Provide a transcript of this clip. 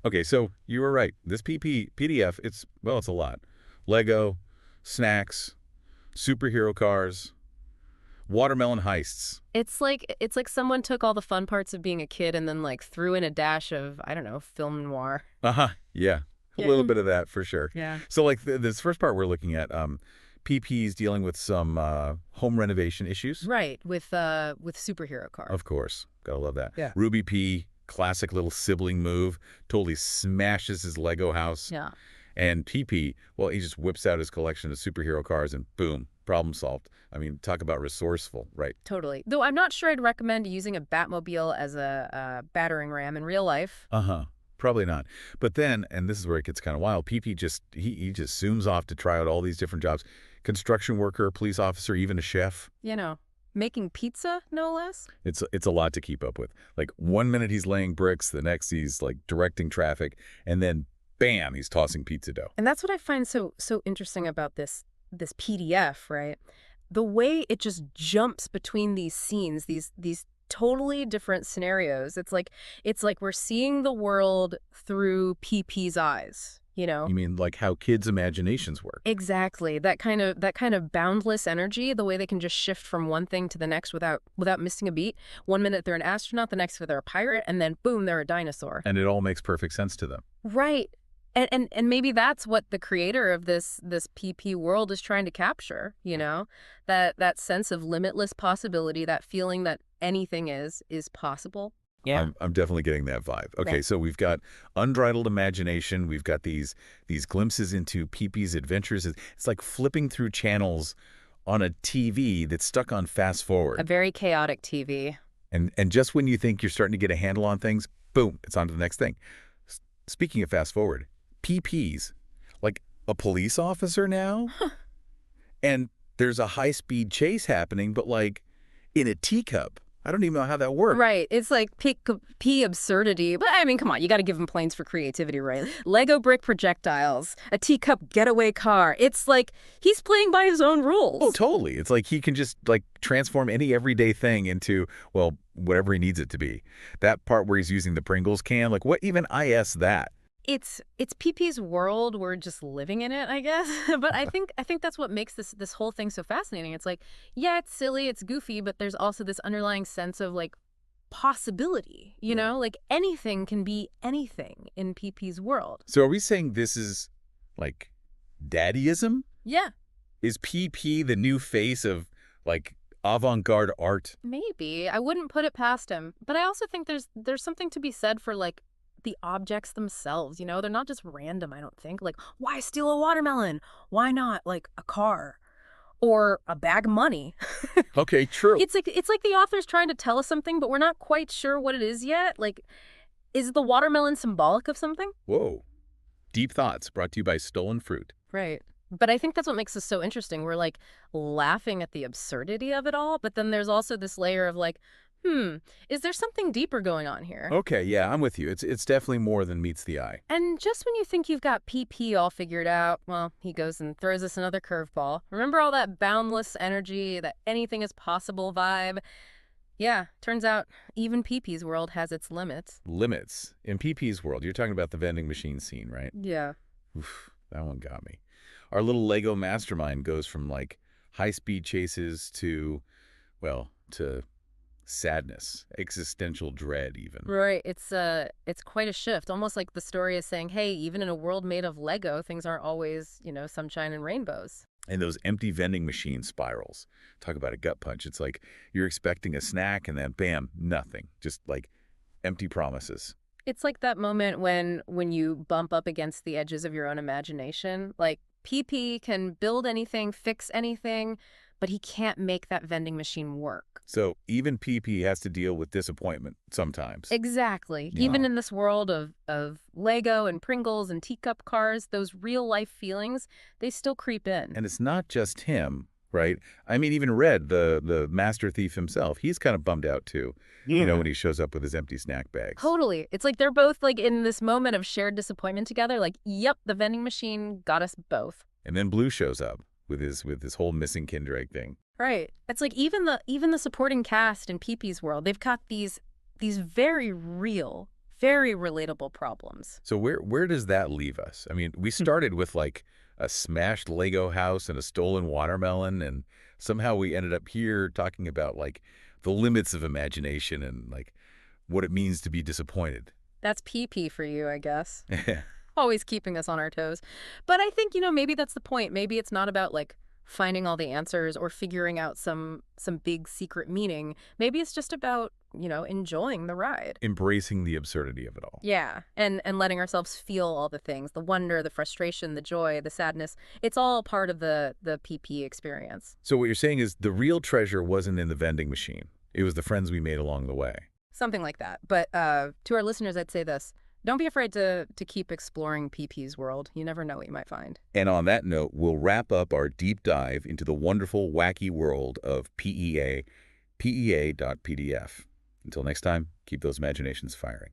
Okay, so you were right. This PDF, it's a lot. Lego, snacks, superhero cars, watermelon heists. It's like someone took all the fun parts of being a kid and then like threw in a dash of, I don't know, film noir. Uh-huh. Yeah. A Yeah. little bit of that for sure. Yeah. So like this first part we're looking at, PP's dealing with some home renovation issues. Right, with superhero cars. Of course. Gotta love that. Yeah. Ruby P, classic little sibling move, totally smashes his Lego house. Yeah. And PP, well, he just whips out his collection of superhero cars and boom, problem solved. I mean, talk about resourceful, right? Totally. Though I'm not sure I'd recommend using a Batmobile as a battering ram in real life. Uh-huh. Probably not. But then, and this is where it gets kind of wild, PP just, he just zooms off to try out all these different jobs. Construction worker, police officer, even a chef. You know, making pizza, no less. It's a lot to keep up with. Like one minute he's laying bricks, the next he's like directing traffic, and then bam, he's tossing pizza dough. And that's what I find so interesting about this PDF, right? The way it just jumps between these scenes, these totally different scenarios. It's like we're seeing the world through PP's eyes, you know? You mean like how kids' imaginations work? Exactly. That kind of boundless energy, the way they can just shift from one thing to the next without missing a beat. One minute they're an astronaut, the next they're a pirate, and then boom, they're a dinosaur. And it all makes perfect sense to them. Right. And maybe that's what the creator of this PP world is trying to capture, you know? That sense of limitless possibility, that feeling that anything is possible. Yeah. I'm definitely getting that vibe. Okay, Yeah. so we've got unbridled imagination. We've got these glimpses into PP's adventures. It's like flipping through channels on a TV that's stuck on fast A forward. very chaotic TV. And just when you think you're starting to get a handle on things, boom, it's on to the next thing. Speaking of fast forward, PP's like a police officer now, and there's a high-speed chase happening, but like in a teacup. I don't even know how that works. Right. It's like P absurdity. But I mean, come on, you got to give him planes for creativity, right? Lego brick projectiles, a teacup getaway car. It's like he's playing by his own rules. Oh, totally. It's like he can just like transform any everyday thing into, well, whatever he needs it to be. That part where he's using the Pringles can, like what even IS that? It's PP's world. We're just living in it, I guess. But I think that's what makes this whole thing so fascinating. It's like, yeah, it's silly, it's goofy, but there's also this underlying sense of like possibility, you know? Like anything can be anything in PP's world. So are we saying this is like daddyism? Yeah, Is PP the new face of like avant-garde art? maybe. I wouldn't put it past him. But I also think there's something to be said for like the objects themselves, you know? They're not just random, I don't think. Like, why steal a watermelon? Why not like a car or a bag of money? Okay, true. It's like the author's trying to tell us something, but we're not quite sure what it is yet. Like, is the watermelon symbolic of something? Whoa. Deep Thoughts, brought to you by Stolen Fruit. Right. But I think that's what makes this so interesting. We're like laughing at the absurdity of it all, but then there's also this layer of like, is there something deeper going on here? Okay, yeah, I'm with you. It's definitely more than meets the eye. And just when you think you've got PP all figured out, well, he goes and throws us another curveball. Remember all that boundless energy, that anything is possible vibe? Yeah, turns out even PP's world has its limits. Limits. In PP's world, you're talking about the vending machine scene, right? Yeah. Oof, that one got me. Our little Lego mastermind goes from like high-speed chases to, well, to sadness, existential dread even. Right. It's quite a shift. Almost like the story is saying, hey, even in a world made of Lego, things aren't always, sunshine and rainbows. And those empty vending machine spirals. Talk about a gut punch. It's like you're expecting a snack and then bam, nothing. Just like empty promises. It's like that moment when you bump up against the edges of your own imagination. Like PP can build anything, fix anything, but he can't make that vending machine work. So even PP has to deal with disappointment sometimes. Exactly. Yeah. Even in this world of Lego and Pringles and teacup cars, those real life feelings, they still creep in. And it's not just him, right? I mean, even Red, the master thief himself, he's kind of bummed out too. Yeah. When he shows up with his empty snack bags. Totally. It's like they're both like in this moment of shared disappointment together. Like, yep, the vending machine got us both. And then Blue shows up with his whole missing Kinder Egg thing. Right. It's like even the supporting cast in PP's world, they've got these very real Very relatable problems. So where does that leave us? I mean, we started with like a smashed Lego house and a stolen watermelon, and somehow we ended up here talking about like the limits of imagination and like what it means to be disappointed. That's PP for you, I guess. Always keeping us on our toes. But I think, maybe that's the point. Maybe it's not about like finding all the answers or figuring out some big secret meaning. Maybe it's just about, enjoying the ride. Embracing the absurdity of it all. Yeah, and letting ourselves feel all the things, the wonder, the frustration, the joy, the sadness. It's all part of the PP experience. So what you're saying is the real treasure wasn't in the vending machine. It was the friends we made along the way. Something like that. But to our listeners, I'd say this. Don't be afraid to keep exploring PP's world. You never know what you might find. And on that note, we'll wrap up our deep dive into the wonderful, wacky world of PEA, pea.pdf. Until next time, keep those imaginations firing.